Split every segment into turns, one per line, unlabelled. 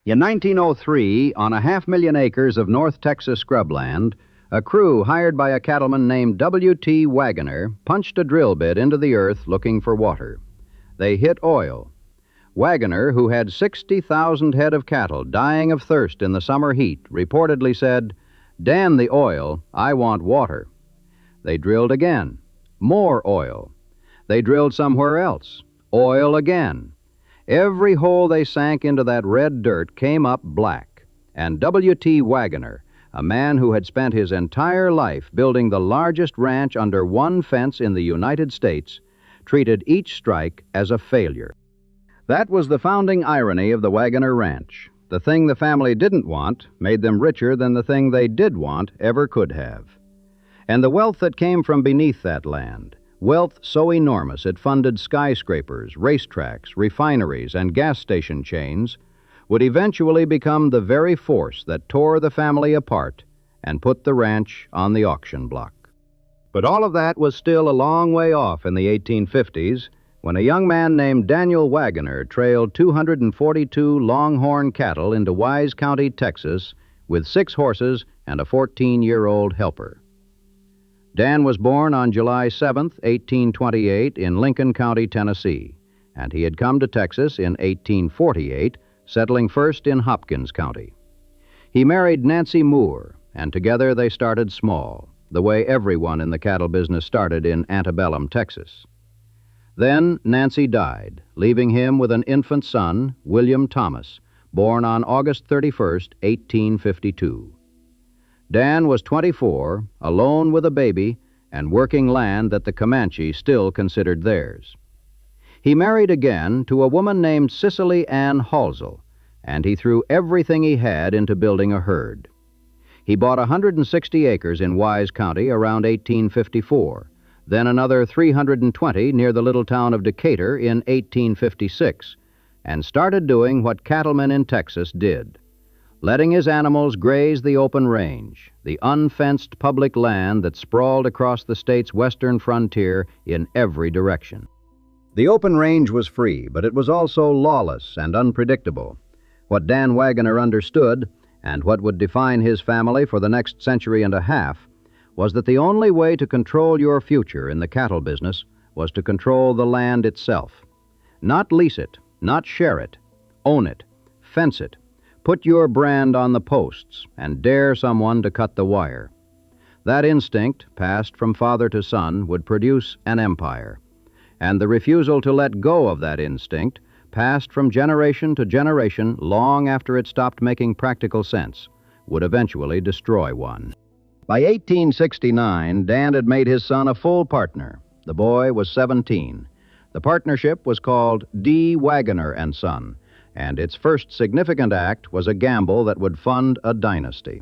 In 1903, on a 500,000 acres of North Texas scrubland, a crew hired by a cattleman named W.T. Waggoner punched a drill bit into the earth looking for water. They hit oil. Waggoner, who had 60,000 head of cattle dying of thirst in the summer heat, reportedly said, "Damn the oil, I want water." They drilled again. More oil. They drilled somewhere else. Oil again. Every hole they sank into that red dirt came up black. And W.T. Waggoner, a man who had spent his entire life building the largest ranch under one fence in the United States, treated each strike as a failure. That was the founding irony of the Waggoner Ranch. The thing the family didn't want made them richer than the thing they did want ever could have. And the wealth that came from beneath that land, wealth so enormous it funded skyscrapers, racetracks, refineries, and gas station chains, would eventually become the very force that tore the family apart and put the ranch on the auction block. But all of that was still a long way off in the 1850s, when a young man named Daniel Waggoner trailed 242 longhorn cattle into Wise County, Texas, with 6 horses and a 14-year-old helper. Dan was born on July 7, 1828, in Lincoln County, Tennessee, and he had come to Texas in 1848, settling first in Hopkins County. He married Nancy Moore, and together they started small, the way everyone in the cattle business started in antebellum Texas. Then Nancy died, leaving him with an infant son, William Thomas, born on August 31, 1852. Dan was 24, alone with a baby, and working land that the Comanche still considered theirs. He married again to a woman named Cicely Ann Halsell, and he threw everything he had into building a herd. He bought 160 acres in Wise County around 1854, then another 320 near the little town of Decatur in 1856, and started doing what cattlemen in Texas did, letting his animals graze the open range, the unfenced public land that sprawled across the state's western frontier in every direction. The open range was free, but it was also lawless and unpredictable. What Dan Waggoner understood, and what would define his family for the next century and a half, was that the only way to control your future in the cattle business was to control the land itself. Not lease it, not share it, own it, fence it, put your brand on the posts, and dare someone to cut the wire. That instinct, passed from father to son, would produce an empire. And the refusal to let go of that instinct, passed from generation to generation long after it stopped making practical sense, would eventually destroy one. By 1869, Dan had made his son a full partner. The boy was 17. The partnership was called D. Waggoner and Son, and its first significant act was a gamble that would fund a dynasty.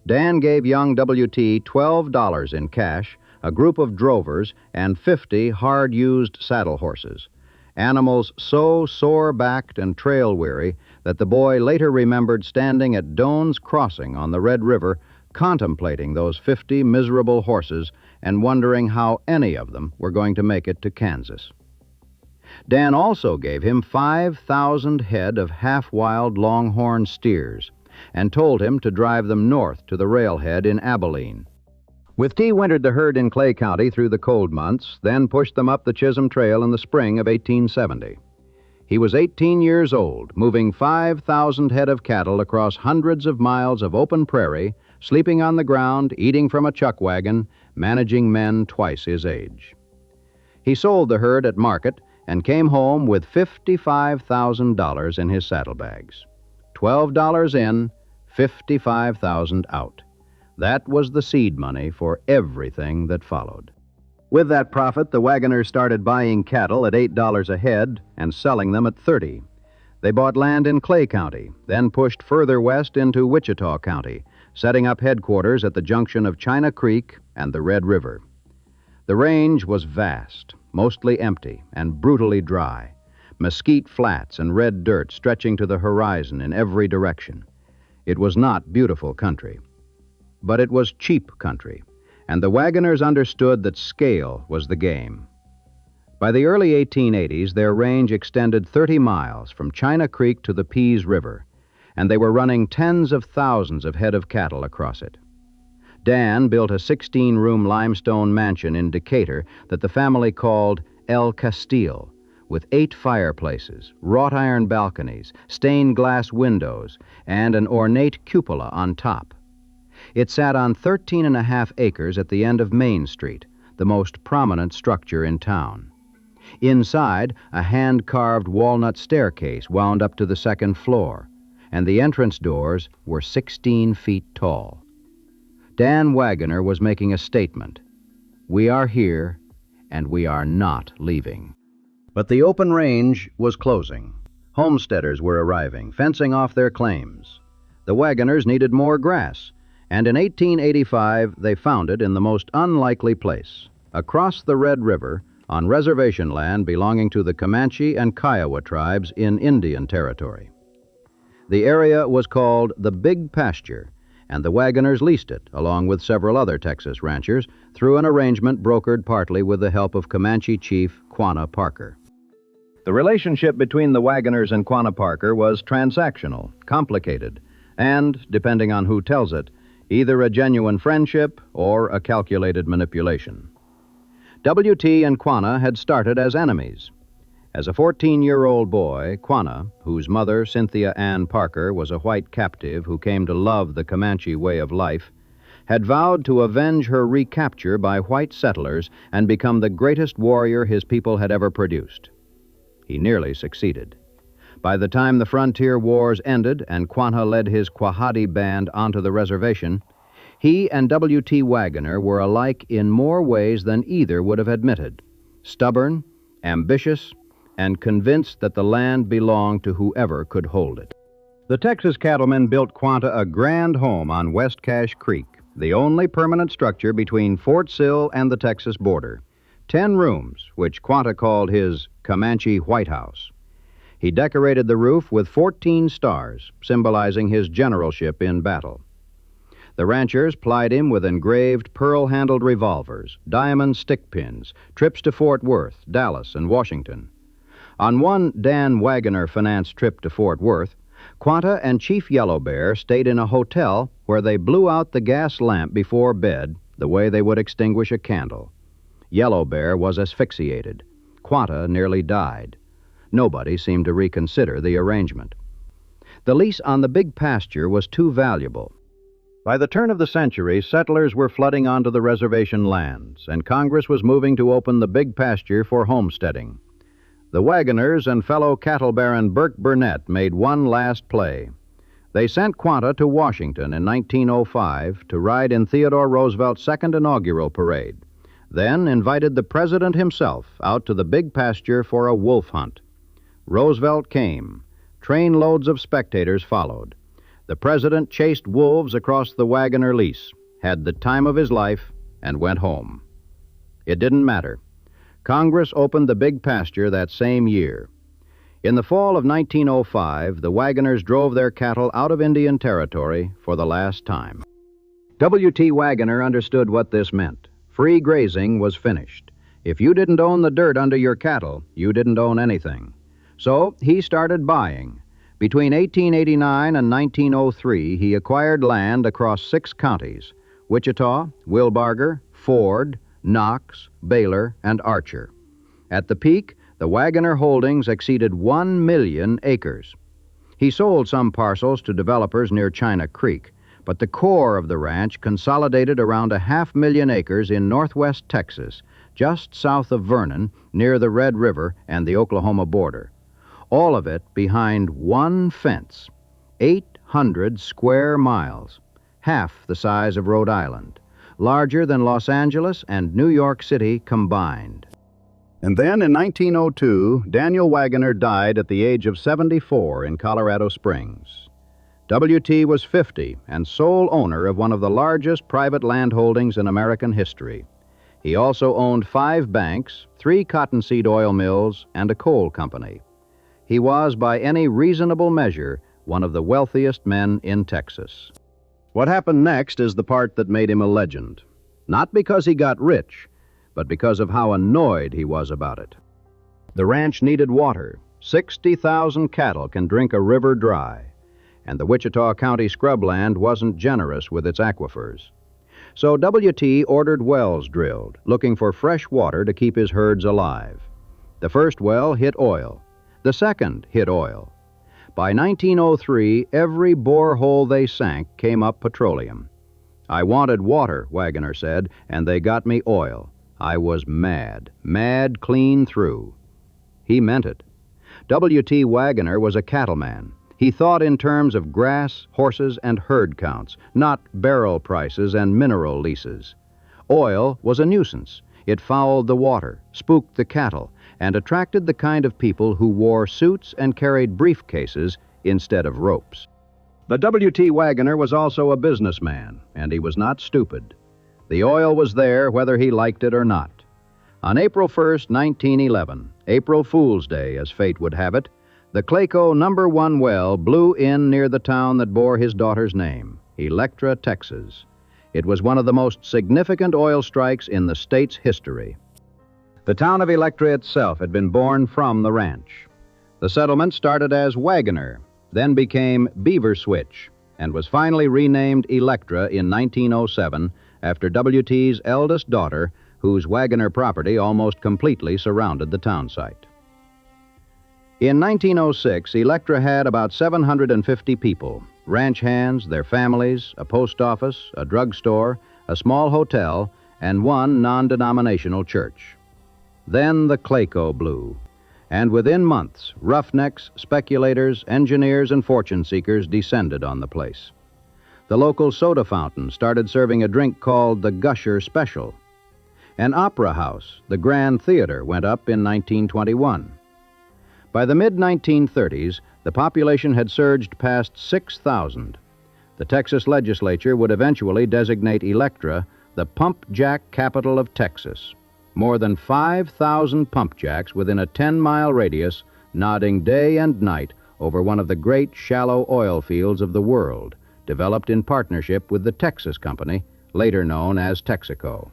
Dan gave young W.T. $12 in cash, a group of drovers, and 50 hard-used saddle horses, animals so sore-backed and trail-weary that the boy later remembered standing at Doan's Crossing on the Red River, contemplating those 50 miserable horses and wondering how any of them were going to make it to Kansas. Dan also gave him 5,000 head of half-wild longhorn steers and told him to drive them north to the railhead in Abilene. With T wintered the herd in Clay County through the cold months, then pushed them up the Chisholm Trail in the spring of 1870. He was 18 years old, moving 5,000 head of cattle across hundreds of miles of open prairie, sleeping on the ground, eating from a chuck wagon, managing men twice his age. He sold the herd at market and came home with $55,000 in his saddlebags. $12 in, $55,000 out. That was the seed money for everything that followed. With that profit, the Waggoners started buying cattle at $8 a head and selling them at $30. They bought land in Clay County, then pushed further west into Wichita County, setting up headquarters at the junction of China Creek and the Red River. The range was vast, mostly empty and brutally dry, mesquite flats and red dirt stretching to the horizon in every direction. It was not beautiful country, but it was cheap country, and the Waggoners understood that scale was the game. By the early 1880s, their range extended 30 miles from China Creek to the Pease River, and they were running tens of thousands of head of cattle across it. Dan built a 16-room limestone mansion in Decatur that the family called El Castile, with 8 fireplaces, wrought iron balconies, stained glass windows, and an ornate cupola on top. It sat on 13.5 acres at the end of Main Street, the most prominent structure in town. Inside, a hand-carved walnut staircase wound up to the second floor, and the entrance doors were 16 feet tall. Dan Waggoner was making a statement. We are here, and we are not leaving. But the open range was closing. Homesteaders were arriving, fencing off their claims. The Waggoners needed more grass, and in 1885 they found it in the most unlikely place, across the Red River, on reservation land belonging to the Comanche and Kiowa tribes in Indian Territory. The area was called the Big Pasture, and the Waggoners leased it, along with several other Texas ranchers, through an arrangement brokered partly with the help of Comanche chief Quanah Parker. The relationship between the Waggoners and Quanah Parker was transactional, complicated, and, depending on who tells it, either a genuine friendship or a calculated manipulation. W.T. and Quanah had started as enemies. As a 14-year-old boy, Quanah, whose mother, Cynthia Ann Parker, was a white captive who came to love the Comanche way of life, had vowed to avenge her recapture by white settlers and become the greatest warrior his people had ever produced. He nearly succeeded. By the time the frontier wars ended and Quanah led his Quahati band onto the reservation, he and W.T. Waggoner were alike in more ways than either would have admitted: stubborn, ambitious, and convinced that the land belonged to whoever could hold it. The Texas cattlemen built Quanah a grand home on West Cache Creek, the only permanent structure between Fort Sill and the Texas border. 10 rooms, which Quanah called his Comanche White House. He decorated the roof with 14 stars, symbolizing his generalship in battle. The ranchers plied him with engraved pearl-handled revolvers, diamond stick pins, trips to Fort Worth, Dallas, and Washington. On one Dan Waggoner-financed trip to Fort Worth, Quanah and Chief Yellow Bear stayed in a hotel where they blew out the gas lamp before bed the way they would extinguish a candle. Yellow Bear was asphyxiated. Quanah nearly died. Nobody seemed to reconsider the arrangement. The lease on the Big Pasture was too valuable. By the turn of the century, settlers were flooding onto the reservation lands, and Congress was moving to open the Big Pasture for homesteading. The Waggoners and fellow cattle baron Burke Burnett made one last play. They sent Quanah to Washington in 1905 to ride in Theodore Roosevelt's second inaugural parade, then invited the president himself out to the Big Pasture for a wolf hunt. Roosevelt came. Trainloads of spectators followed. The president chased wolves across the Waggoner lease, had the time of his life, and went home. It didn't matter. Congress opened the Big Pasture that same year. In the fall of 1905, the Waggoners drove their cattle out of Indian Territory for the last time. W.T. Waggoner understood what this meant. Free grazing was finished. If you didn't own the dirt under your cattle, you didn't own anything. So he started buying. Between 1889 and 1903, he acquired land across 6 counties: Wichita, Wilbarger, Ford, Knox, Baylor, and Archer. At the peak, the Waggoner holdings exceeded 1 million acres. He sold some parcels to developers near China Creek, but the core of the ranch consolidated around 500,000 acres in northwest Texas, just south of Vernon, near the Red River and the Oklahoma border. All of it behind one fence, 800 square miles, half the size of Rhode Island, larger than Los Angeles and New York City combined. And then in 1902, Daniel Waggoner died at the age of 74 in Colorado Springs. W.T. was 50 and sole owner of one of the largest private land holdings in American history. He also owned 5 banks, 3 cottonseed oil mills, and a coal company. He was, by any reasonable measure, one of the wealthiest men in Texas. What happened next is the part that made him a legend. Not because he got rich, but because of how annoyed he was about it. The ranch needed water. 60,000 cattle can drink a river dry. and the Wichita County scrubland wasn't generous with its aquifers. So W.T. ordered wells drilled, looking for fresh water to keep his herds alive. The first well hit oil. The second hit oil. By 1903, every borehole they sank came up petroleum. I wanted water, Waggoner said, and they got me oil. I was mad clean through. He meant it. W.T. Waggoner was a cattleman. He thought in terms of grass, horses, and herd counts, not barrel prices and mineral leases. Oil was a nuisance. It fouled the water, spooked the cattle, and attracted the kind of people who wore suits and carried briefcases instead of ropes. But W.T. Waggoner was also a businessman, and he was not stupid. The oil was there whether he liked it or not. On April 1st, 1911, April Fool's Day, as fate would have it, the Clayco #1 well blew in near the town that bore his daughter's name, Electra, Texas. It was one of the most significant oil strikes in the state's history. The town of Electra itself had been born from the ranch. The settlement started as Waggoner, then became Beaver Switch, and was finally renamed Electra in 1907 after W.T.'s eldest daughter, whose Waggoner property almost completely surrounded the town site. In 1906, Electra had about 750 people, ranch hands, their families, a post office, a drugstore, a small hotel, and one non-denominational church. Then the Clayco blew, and within months, roughnecks, speculators, engineers, and fortune seekers descended on the place. The local soda fountain started serving a drink called the Gusher Special. An opera house, the Grand Theater, went up in 1921. By the mid-1930s, the population had surged past 6,000. The Texas legislature would eventually designate Electra the pump jack capital of Texas. More than 5,000 pump jacks within a 10-mile radius, nodding day and night over one of the great shallow oil fields of the world, developed in partnership with the Texas Company, later known as Texaco.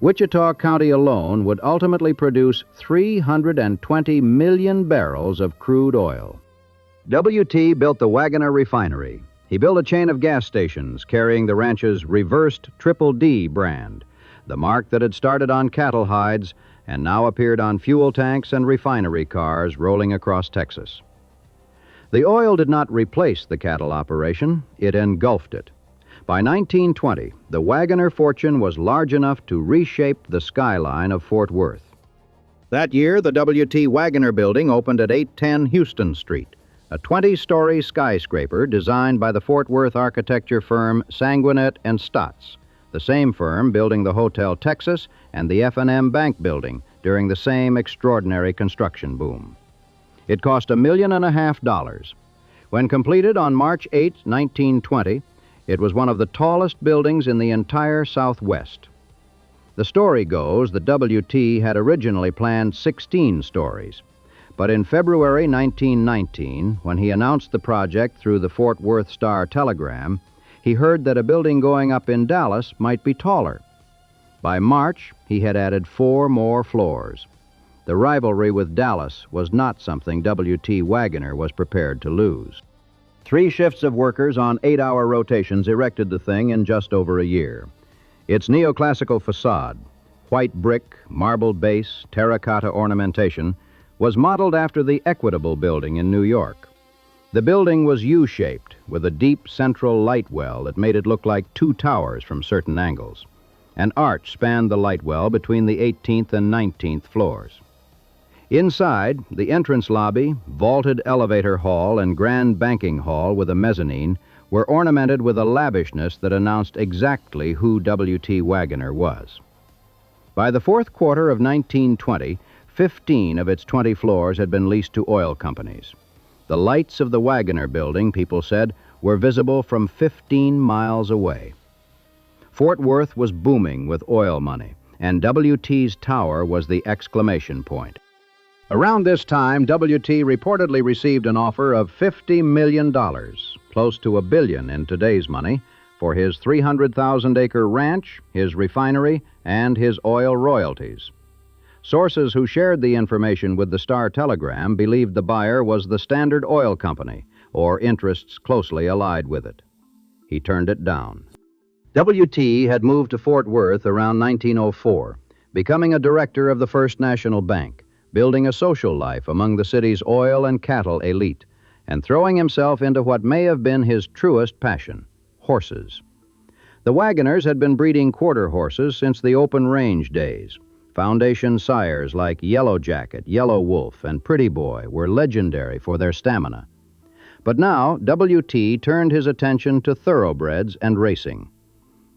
Wichita County alone would ultimately produce 320 million barrels of crude oil. W.T. built the Waggoner refinery. He built a chain of gas stations carrying the ranch's reversed Triple D brand, the mark that had started on cattle hides and now appeared on fuel tanks and refinery cars rolling across Texas. The oil did not replace the cattle operation, it engulfed it. By 1920, the Waggoner fortune was large enough to reshape the skyline of Fort Worth. That year, the W.T. Waggoner building opened at 810 Houston Street, a 20-story skyscraper designed by the Fort Worth architecture firm Sanguinet and Stotts, the same firm building the Hotel Texas and the F&M Bank building during the same extraordinary construction boom. It cost $1.5 million. When completed on March 8, 1920, it was one of the tallest buildings in the entire Southwest. The story goes that W.T. had originally planned 16 stories, but in February 1919, when he announced the project through the Fort Worth Star-Telegram, he heard that a building going up in Dallas might be taller. By March, he had added 4 more floors. The rivalry with Dallas was not something W.T. Waggoner was prepared to lose. 3 shifts of workers on 8-hour rotations erected the thing in just over a year. Its neoclassical facade, white brick, marble base, terracotta ornamentation, was modeled after the Equitable Building in New York. The building was U-shaped, with a deep central light well that made it look like 2 towers from certain angles. An arch spanned the light well between the 18th and 19th floors. Inside, the entrance lobby, vaulted elevator hall, and grand banking hall with a mezzanine were ornamented with a lavishness that announced exactly who W.T. Waggoner was. By the fourth quarter of 1920, 15 of its 20 floors had been leased to oil companies. The lights of the Waggoner building, people said, were visible from 15 miles away. Fort Worth was booming with oil money, and W.T.'s tower was the exclamation point. Around this time, W.T. reportedly received an offer of $50 million, close to $1 billion in today's money, for his 300,000-acre ranch, his refinery, and his oil royalties. Sources who shared the information with the Star-Telegram believed the buyer was the Standard Oil Company, or interests closely allied with it. He turned it down. W.T. had moved to Fort Worth around 1904, becoming a director of the First National Bank, building a social life among the city's oil and cattle elite, and throwing himself into what may have been his truest passion, horses. The Waggoners had been breeding quarter horses since the open range days. Foundation sires like Yellow Jacket, Yellow Wolf, and Pretty Boy were legendary for their stamina. But now W.T. turned his attention to thoroughbreds and racing.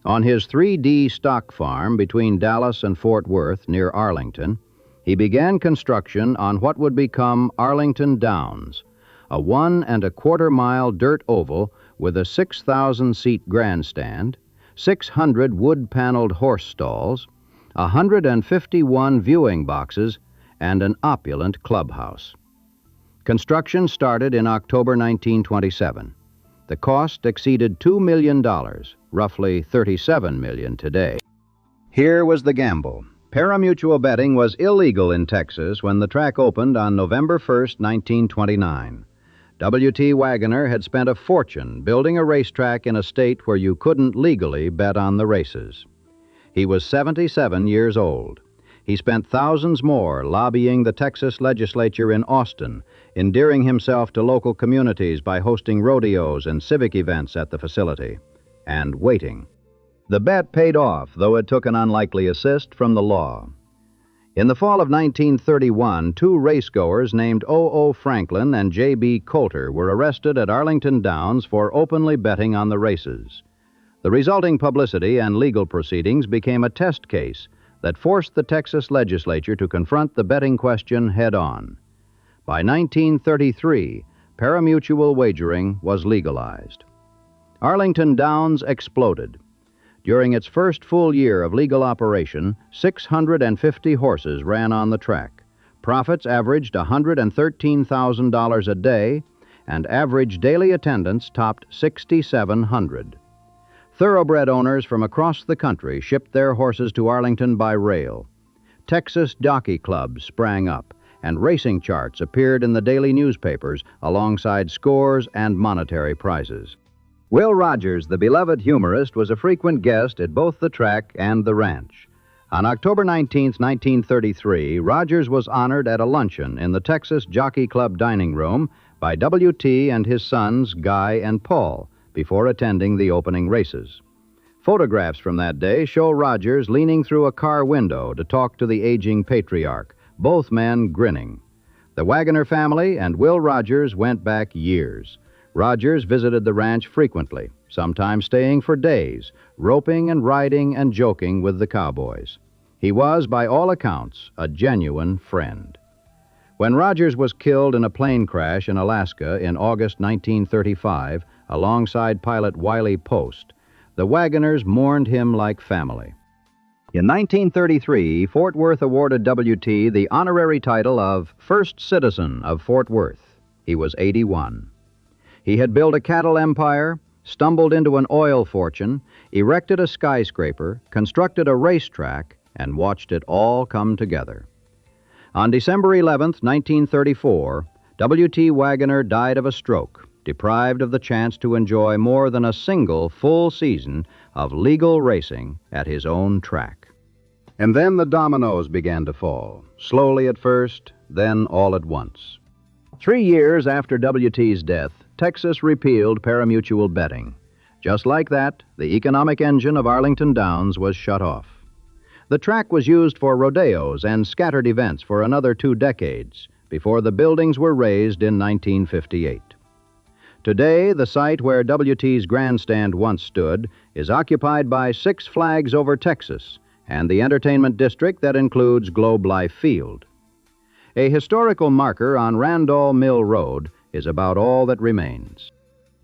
On his 3D stock farm between Dallas and Fort Worth near Arlington, he began construction on what would become Arlington Downs, a 1.25-mile dirt oval with a 6,000-seat grandstand, 600 wood-paneled horse stalls, 151 viewing boxes, and an opulent clubhouse. Construction started in October 1927. The cost exceeded $2 million, roughly $37 million today. Here was the gamble. Pari-mutuel betting was illegal in Texas when the track opened on November 1st, 1929. W.T. Waggoner had spent a fortune building a racetrack in a state where you couldn't legally bet on the races. He was 77 years old. He spent thousands more lobbying the Texas legislature in Austin, endearing himself to local communities by hosting rodeos and civic events at the facility, and waiting. The bet paid off, though it took an unlikely assist from the law. In the fall of 1931, two racegoers named O.O. Franklin and J.B. Coulter were arrested at Arlington Downs for openly betting on the races. The resulting publicity and legal proceedings became a test case that forced the Texas legislature to confront the betting question head-on. By 1933, pari-mutuel wagering was legalized. Arlington Downs exploded. During its first full year of legal operation, 650 horses ran on the track. Profits averaged $113,000 a day, and average daily attendance topped 6,700. Thoroughbred owners from across the country shipped their horses to Arlington by rail. Texas jockey clubs sprang up, and racing charts appeared in the daily newspapers alongside scores and monetary prizes. Will Rogers, the beloved humorist, was a frequent guest at both the track and the ranch. On October 19, 1933, Rogers was honored at a luncheon in the Texas Jockey Club dining room by W.T. and his sons, Guy and Paul, before attending the opening races. Photographs from that day show Rogers leaning through a car window to talk to the aging patriarch, both men grinning. The Waggoner family and Will Rogers went back years. Rogers visited the ranch frequently, sometimes staying for days, roping and riding and joking with the cowboys. He was, by all accounts, a genuine friend. When Rogers was killed in a plane crash in Alaska in August 1935, alongside pilot Wiley Post, the Waggoners mourned him like family. In 1933, Fort Worth awarded W.T. the honorary title of First Citizen of Fort Worth. He was 81. He had built a cattle empire, stumbled into an oil fortune, erected a skyscraper, constructed a racetrack, and watched it all come together. On December 11, 1934, W.T. Waggoner died of a stroke, deprived of the chance to enjoy more than a single full season of legal racing at his own track. And then the dominoes began to fall, slowly at first, then all at once. 3 years after W.T.'s death, Texas repealed pari-mutuel betting. Just like that, the economic engine of Arlington Downs was shut off. The track was used for rodeos and scattered events for another 2 decades before the buildings were raised in 1958. Today, the site where W.T.'s grandstand once stood is occupied by Six Flags Over Texas and the entertainment district that includes Globe Life Field. A historical marker on Randall Mill Road is about all that remains.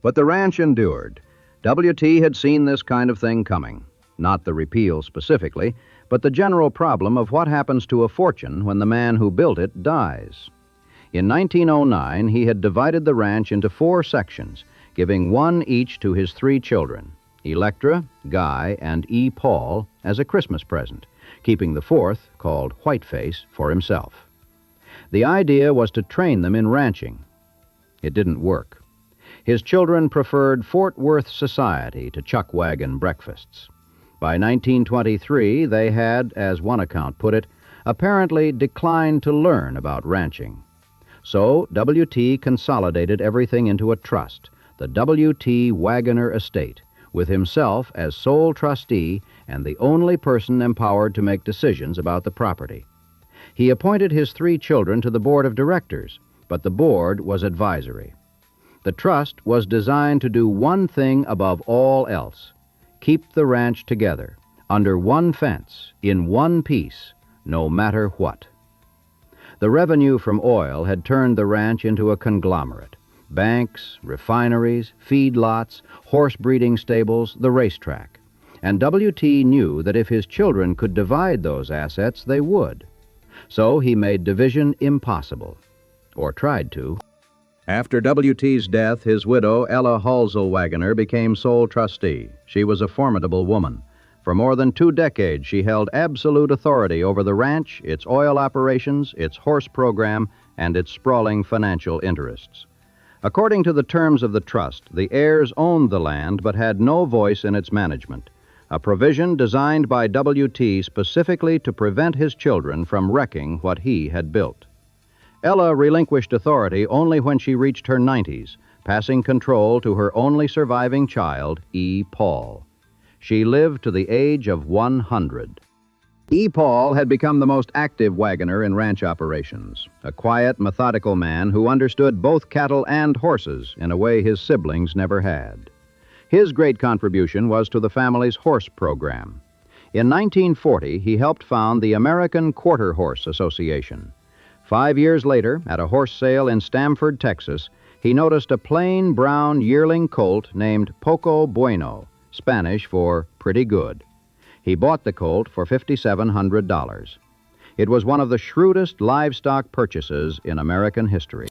But the ranch endured. W.T. had seen this kind of thing coming. Not the repeal specifically, but the general problem of what happens to a fortune when the man who built it dies. In 1909, he had divided the ranch into 4 sections, giving one each to his 3 children, Electra, Guy, and E. Paul, as a Christmas present, keeping the 4th, called Whiteface, for himself. The idea was to train them in ranching. It didn't work. His children preferred Fort Worth society to chuck wagon breakfasts. By 1923, they had, as one account put it, apparently declined to learn about ranching. So W.T. consolidated everything into a trust, the W.T. Waggoner estate, with himself as sole trustee and the only person empowered to make decisions about the property. He appointed his 3 children to the board of directors, but the board was advisory. The trust was designed to do one thing above all else: keep the ranch together, under one fence, in one piece, no matter what. The revenue from oil had turned the ranch into a conglomerate. Banks, refineries, feedlots, horse breeding stables, the racetrack. And W.T. knew that if his children could divide those assets, they would. So he made division impossible, or tried to. After W.T.'s death, his widow, Ella Halsell Waggoner, became sole trustee. She was a formidable woman. For more than 2 decades, she held absolute authority over the ranch, its oil operations, its horse program, and its sprawling financial interests. According to the terms of the trust, the heirs owned the land but had no voice in its management, a provision designed by W.T. specifically to prevent his children from wrecking what he had built. Ella relinquished authority only when she reached her 90s, passing control to her only surviving child, E. Paul. She lived to the age of 100. E. Paul had become the most active Waggoner in ranch operations, a quiet, methodical man who understood both cattle and horses in a way his siblings never had. His great contribution was to the family's horse program. In 1940, he helped found the American Quarter Horse Association. 5 years later, at a horse sale in Stamford, Texas, he noticed a plain brown yearling colt named Poco Bueno, Spanish for pretty good. He bought the colt for $5,700. It was one of the shrewdest livestock purchases in American history.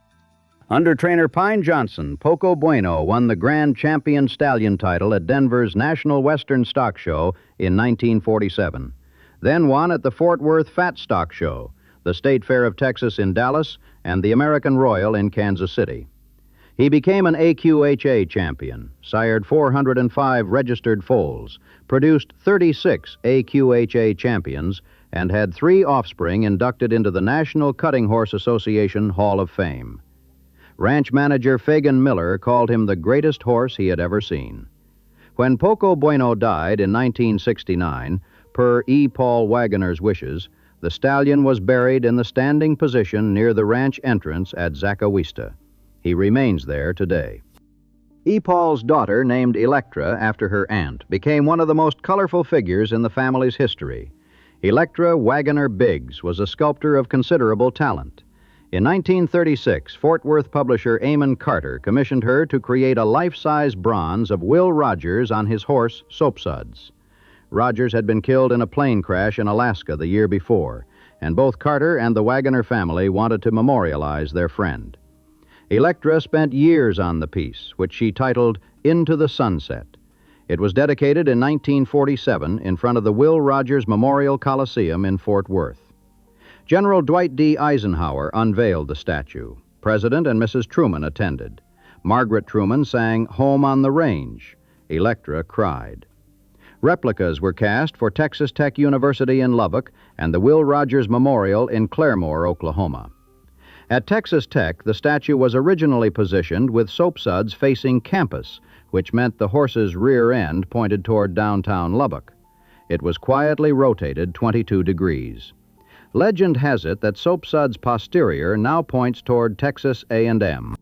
Under trainer Pine Johnson, Poco Bueno won the Grand Champion Stallion title at Denver's National Western Stock Show in 1947, then won at the Fort Worth Fat Stock Show, the State Fair of Texas in Dallas, and the American Royal in Kansas City. He became an AQHA champion, sired 405 registered foals, produced 36 AQHA champions, and had 3 offspring inducted into the National Cutting Horse Association Hall of Fame. Ranch manager Fagan Miller called him the greatest horse he had ever seen. When Poco Bueno died in 1969, per E. Paul Waggoner's wishes, the stallion was buried in the standing position near the ranch entrance at Zacawista. He remains there today. E. Paul's daughter, named Electra after her aunt, became one of the most colorful figures in the family's history. Electra Waggoner Biggs was a sculptor of considerable talent. In 1936, Fort Worth publisher Amon Carter commissioned her to create a life-size bronze of Will Rogers on his horse, Soapsuds. Rogers had been killed in a plane crash in Alaska the year before, and both Carter and the Waggoner family wanted to memorialize their friend. Electra spent years on the piece, which she titled Into the Sunset. It was dedicated in 1947 in front of the Will Rogers Memorial Coliseum in Fort Worth. General Dwight D. Eisenhower unveiled the statue. President and Mrs. Truman attended. Margaret Truman sang Home on the Range. Electra cried. Replicas were cast for Texas Tech University in Lubbock and the Will Rogers Memorial in Claremore, Oklahoma. At Texas Tech, the statue was originally positioned with Soapsuds facing campus, which meant the horse's rear end pointed toward downtown Lubbock. It was quietly rotated 22 degrees. Legend has it that Soapsuds' posterior now points toward Texas A&M.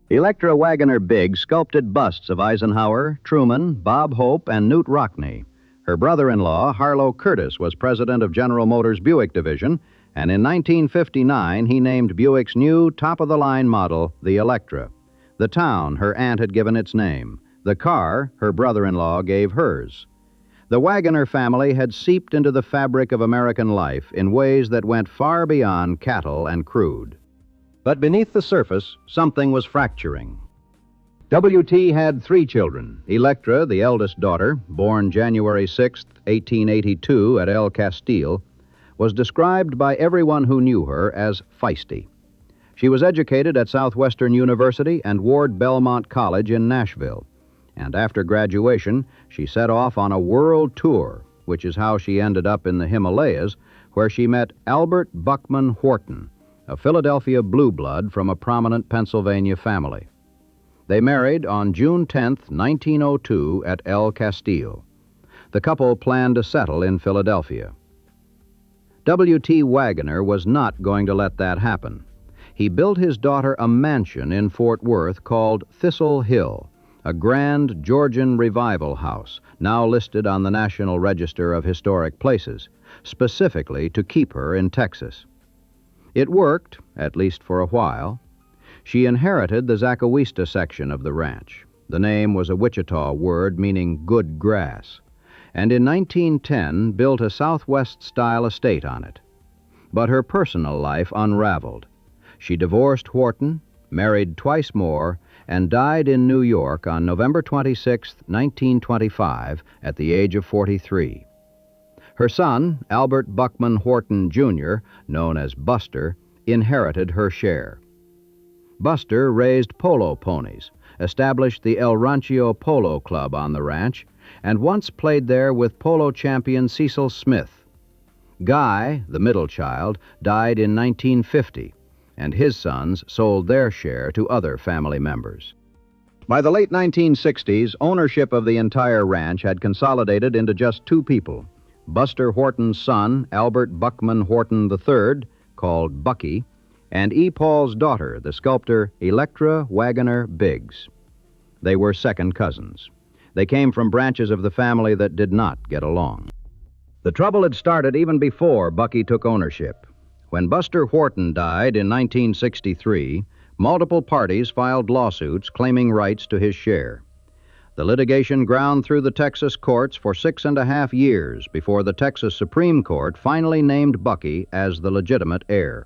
Electra Waggoner Biggs sculpted busts of Eisenhower, Truman, Bob Hope, and Newt Rockne. Her brother-in-law, Harlow Curtis, was president of General Motors' Buick division, and in 1959 he named Buick's new top-of-the-line model the Electra. The town her aunt had given its name. The car her brother-in-law gave hers. The Waggoner family had seeped into the fabric of American life in ways that went far beyond cattle and crude. But beneath the surface, something was fracturing. W.T. had 3 children. Electra, the eldest daughter, born January 6, 1882 at El Castile, was described by everyone who knew her as feisty. She was educated at Southwestern University and Ward Belmont College in Nashville. And after graduation, she set off on a world tour, which is how she ended up in the Himalayas, where she met Albert Buckman Horton, a Philadelphia blue blood from a prominent Pennsylvania family. They married on June 10, 1902, at El Castillo. The couple planned to settle in Philadelphia. W.T. Waggoner was not going to let that happen. He built his daughter a mansion in Fort Worth called Thistle Hill, a grand Georgian revival house, now listed on the National Register of Historic Places, specifically to keep her in Texas. It worked, at least for a while. She inherited the Zacahuista section of the ranch. The name was a Wichita word meaning good grass, and in 1910 built a Southwest-style estate on it. But her personal life unraveled. She divorced Horton, married twice more, and died in New York on November 26, 1925, at the age of 43. Her son, Albert Buckman Horton, Jr., known as Buster, inherited her share. Buster raised polo ponies, established the El Rancho Polo Club on the ranch, and once played there with polo champion Cecil Smith. Guy, the middle child, died in 1950, and his sons sold their share to other family members. By the late 1960s, ownership of the entire ranch had consolidated into just two people: Buster Horton's son, Albert Buckman Horton III, called Bucky, and E. Paul's daughter, the sculptor Electra Waggoner Biggs. They were second cousins. They came from branches of the family that did not get along. The trouble had started even before Bucky took ownership. When Buster Horton died in 1963, multiple parties filed lawsuits claiming rights to his share. The litigation ground through the Texas courts for 6.5 years before the Texas Supreme Court finally named Bucky as the legitimate heir.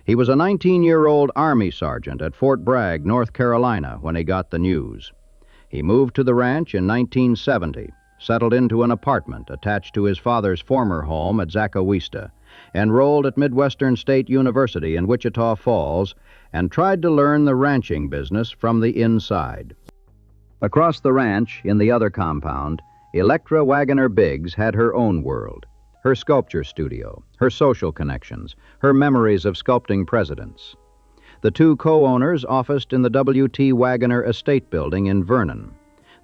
He was a 19-year-old Army sergeant at Fort Bragg, North Carolina, when he got the news. He moved to the ranch in 1970, settled into an apartment attached to his father's former home at Zacahuista, enrolled at Midwestern State University in Wichita Falls, and tried to learn the ranching business from the inside. Across the ranch, in the other compound, Electra Waggoner Biggs had her own world, her sculpture studio, her social connections, her memories of sculpting presidents. The two co-owners officed in the W.T. Waggoner Estate Building in Vernon.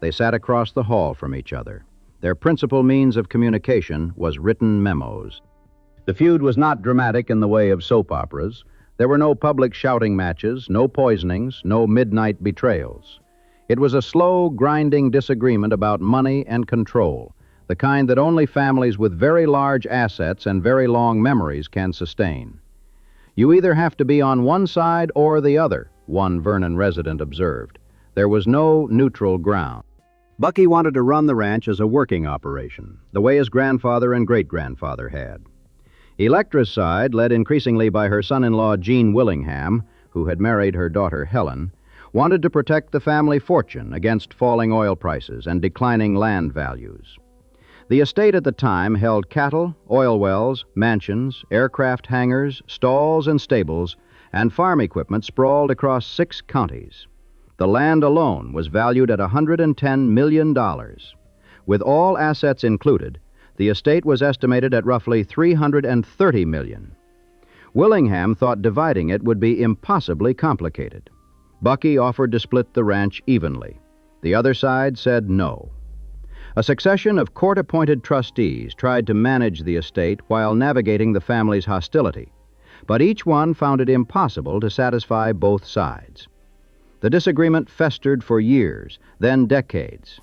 They sat across the hall from each other. Their principal means of communication was written memos. The feud was not dramatic in the way of soap operas. There were no public shouting matches, no poisonings, no midnight betrayals. It was a slow, grinding disagreement about money and control, the kind that only families with very large assets and very long memories can sustain. You either have to be on one side or the other, one Vernon resident observed. There was no neutral ground. Bucky wanted to run the ranch as a working operation, the way his grandfather and great-grandfather had. Electra's side, led increasingly by her son-in-law Gene Willingham, who had married her daughter Helen, wanted to protect the family fortune against falling oil prices and declining land values. The estate at the time held cattle, oil wells, mansions, aircraft hangars, stalls and stables, and farm equipment sprawled across 6 counties. The land alone was valued at $110 million. With all assets included, the estate was estimated at roughly $330 million. Willingham thought dividing it would be impossibly complicated. Bucky offered to split the ranch evenly. The other side said no. A succession of court-appointed trustees tried to manage the estate while navigating the family's hostility, but each one found it impossible to satisfy both sides. The disagreement festered for years, then decades.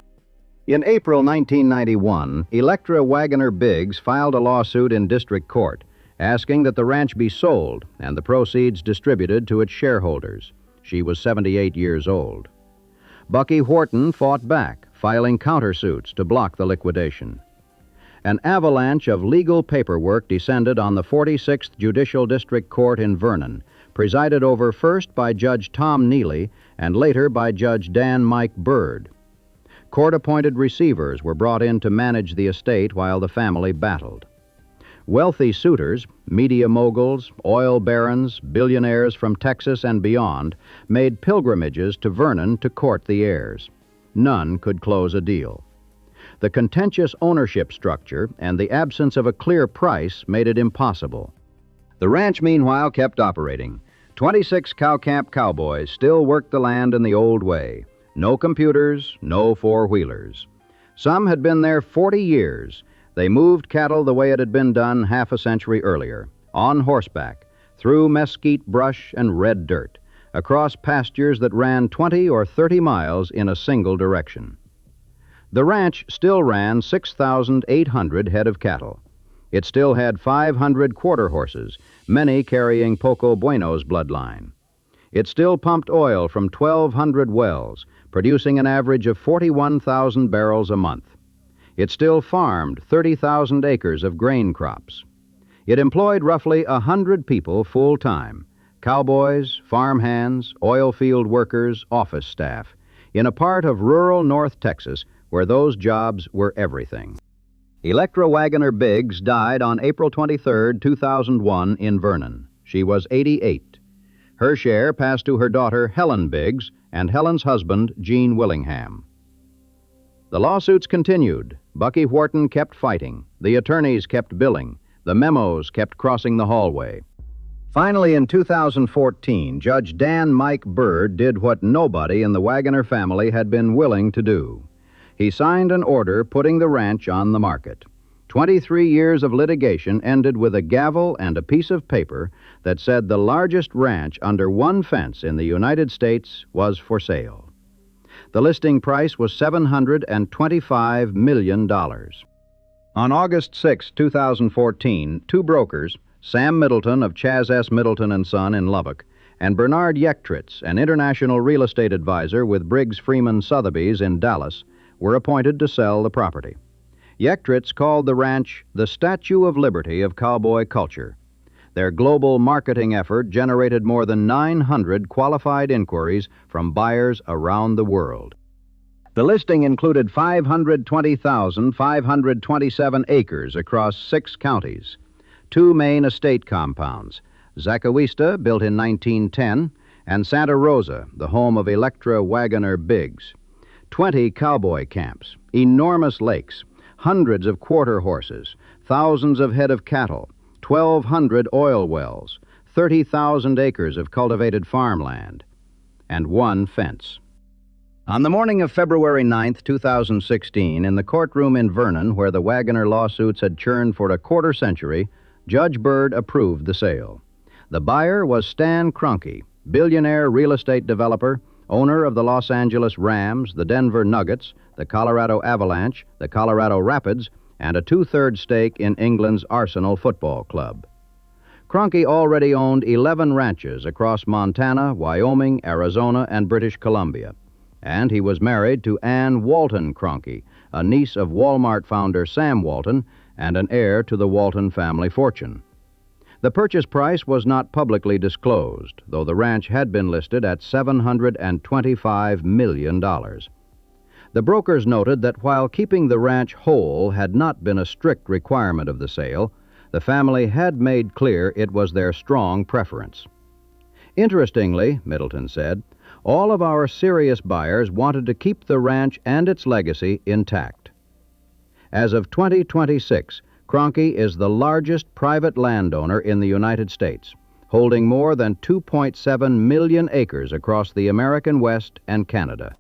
In April 1991, Electra Waggoner Biggs filed a lawsuit in district court asking that the ranch be sold and the proceeds distributed to its shareholders. She was 78 years old. Bucky Horton fought back, filing countersuits to block the liquidation. An avalanche of legal paperwork descended on the 46th Judicial District Court in Vernon, presided over first by Judge Tom Neely and later by Judge Dan Mike Bird. Court-appointed receivers were brought in to manage the estate while the family battled. Wealthy suitors, media moguls, oil barons, billionaires from Texas and beyond, made pilgrimages to Vernon to court the heirs. None could close a deal. The contentious ownership structure and the absence of a clear price made it impossible. The ranch, meanwhile, kept operating. 26 cow-camp cowboys still worked the land in the old way. No computers, no four-wheelers. Some had been there 40 years. They moved cattle the way it had been done half a century earlier, on horseback, through mesquite brush and red dirt, across pastures that ran 20 or 30 miles in a single direction. The ranch still ran 6,800 head of cattle. It still had 500 quarter horses, many carrying Poco Bueno's bloodline. It still pumped oil from 1,200 wells, producing an average of 41,000 barrels a month. It still farmed 30,000 acres of grain crops. It employed roughly 100 people full-time, cowboys, farmhands, oil field workers, office staff, in a part of rural North Texas where those jobs were everything. Electra Waggoner Biggs died on April 23, 2001 in Vernon. She was 88. Her share passed to her daughter Helen Biggs and Helen's husband Gene Willingham. The lawsuits continued. Bucky Wharton kept fighting. The attorneys kept billing. The memos kept crossing the hallway. Finally, in 2014, Judge Dan Mike Bird did what nobody in the Waggoner family had been willing to do. He signed an order putting the ranch on the market. 23 years of litigation ended with a gavel and a piece of paper that said the largest ranch under one fence in the United States was for sale. The listing price was $725 million. On August 6, 2014, two brokers, Sam Middleton of Chaz S. Middleton & Son in Lubbock, and Bernard Yechtritz, an international real estate advisor with Briggs Freeman Sotheby's in Dallas, were appointed to sell the property. Yechtritz called the ranch the Statue of Liberty of cowboy culture. Their global marketing effort generated more than 900 qualified inquiries from buyers around the world. The listing included 520,527 acres across 6 counties, 2 main estate compounds, Zacahuista, built in 1910, and Santa Rosa, the home of Electra Waggoner Biggs. 20 cowboy camps, enormous lakes, hundreds of quarter horses, thousands of head of cattle, 1,200 oil wells, 30,000 acres of cultivated farmland, and 1 fence. On the morning of February 9, 2016, in the courtroom in Vernon, where the Waggoner lawsuits had churned for a quarter century, Judge Bird approved the sale. The buyer was Stan Kroenke, billionaire real estate developer, owner of the Los Angeles Rams, the Denver Nuggets, the Colorado Avalanche, the Colorado Rapids, and a 2/3 stake in England's Arsenal Football Club. Kroenke already owned 11 ranches across Montana, Wyoming, Arizona, and British Columbia. And he was married to Ann Walton Kroenke, a niece of Walmart founder Sam Walton and an heir to the Walton family fortune. The purchase price was not publicly disclosed, though the ranch had been listed at $725 million. The brokers noted that while keeping the ranch whole had not been a strict requirement of the sale, the family had made clear it was their strong preference. Interestingly, Middleton said, all of our serious buyers wanted to keep the ranch and its legacy intact. As of 2026, Kroenke is the largest private landowner in the United States, holding more than 2.7 million acres across the American West and Canada.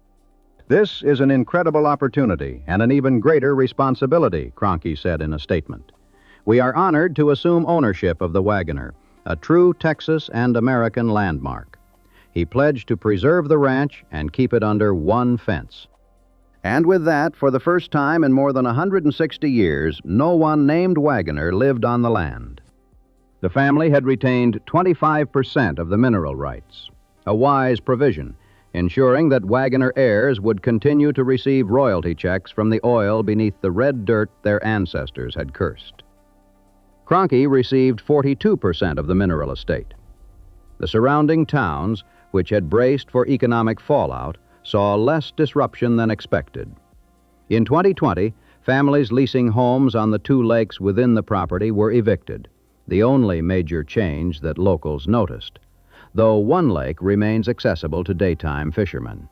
This is an incredible opportunity and an even greater responsibility, Kroenke said in a statement. We are honored to assume ownership of the Waggoner, a true Texas and American landmark. He pledged to preserve the ranch and keep it under one fence. And with that, for the first time in more than 160 years, no one named Waggoner lived on the land. The family had retained 25% of the mineral rights, a wise provision, ensuring that Waggoner heirs would continue to receive royalty checks from the oil beneath the red dirt their ancestors had cursed. Kroenke received 42% of the mineral estate. The surrounding towns, which had braced for economic fallout, saw less disruption than expected. In 2020, Families leasing homes on the 2 lakes within the property were evicted, the only major change that locals noticed, though 1 lake remains accessible to daytime fishermen.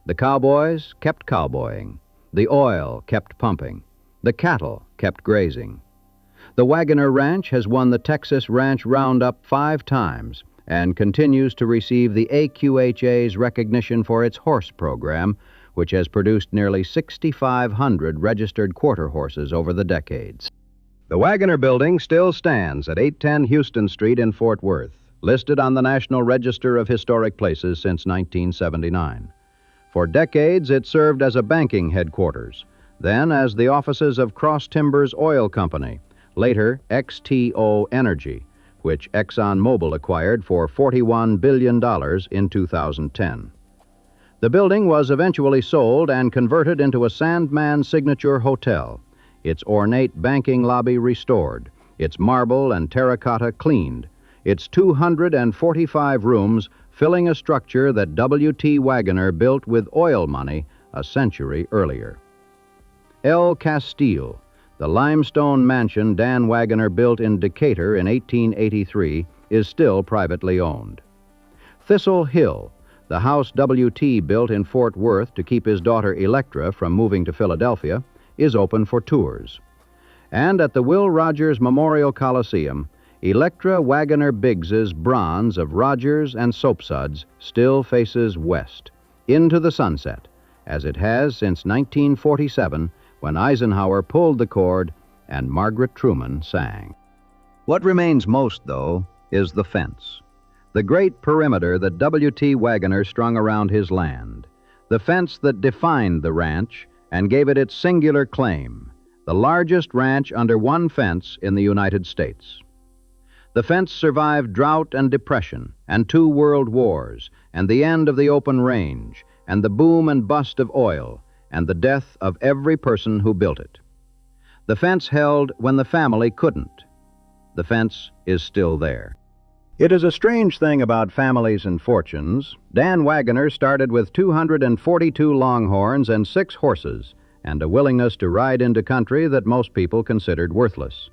The cowboys kept cowboying, the oil kept pumping, the cattle kept grazing. The Waggoner Ranch has won the Texas Ranch Roundup 5 times and continues to receive the AQHA's recognition for its horse program, which has produced nearly 6,500 registered quarter horses over the decades. The Waggoner Building still stands at 810 Houston Street in Fort Worth, listed on the National Register of Historic Places since 1979. For decades, it served as a banking headquarters, then as the offices of Cross Timbers Oil Company, later XTO Energy, which ExxonMobil acquired for $41 billion in 2010. The building was eventually sold and converted into a Sandman Signature Hotel, its ornate banking lobby restored, its marble and terracotta cleaned, its 245 rooms filling a structure that W.T. Waggoner built with oil money a century earlier. El Castile, the limestone mansion Dan Waggoner built in Decatur in 1883, is still privately owned. Thistle Hill, the house W.T. built in Fort Worth to keep his daughter Electra from moving to Philadelphia, is open for tours. And at the Will Rogers Memorial Coliseum, Electra Waggoner Biggs's bronze of Rogers and Soapsuds still faces west, into the sunset, as it has since 1947, when Eisenhower pulled the cord and Margaret Truman sang. What remains most, though, is the fence, the great perimeter that W.T. Waggoner strung around his land, the fence that defined the ranch and gave it its singular claim, the largest ranch under one fence in the United States. The fence survived drought and depression and 2 world wars and the end of the open range and the boom and bust of oil and the death of every person who built it. The fence held when the family couldn't. The fence is still there. It is a strange thing about families and fortunes. Dan Waggoner started with 242 longhorns and 6 horses and a willingness to ride into country that most people considered worthless.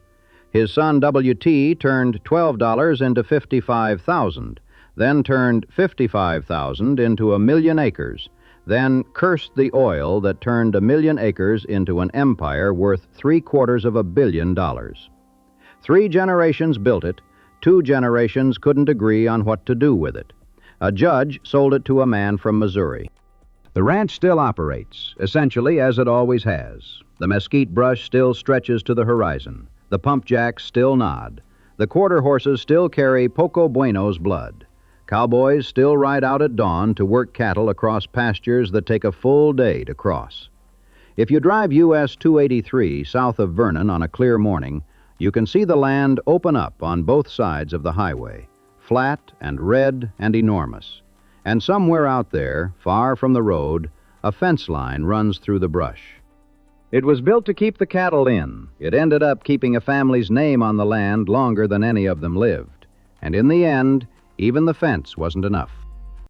His son W.T. turned $12 into $55,000, then turned $55,000 into 1,000,000 acres, then cursed the oil that turned 1,000,000 acres into an empire worth $750 million. 3 generations built it. 2 generations couldn't agree on what to do with it. A judge sold it to a man from Missouri. The ranch still operates, essentially as it always has. The mesquite brush still stretches to the horizon. The pump jacks still nod. The quarter horses still carry Poco Bueno's blood. Cowboys still ride out at dawn to work cattle across pastures that take a full day to cross. If you drive US 283 south of Vernon on a clear morning, you can see the land open up on both sides of the highway, flat and red and enormous. And somewhere out there, far from the road, a fence line runs through the brush. It was built to keep the cattle in. It ended up keeping a family's name on the land longer than any of them lived. And in the end, even the fence wasn't enough.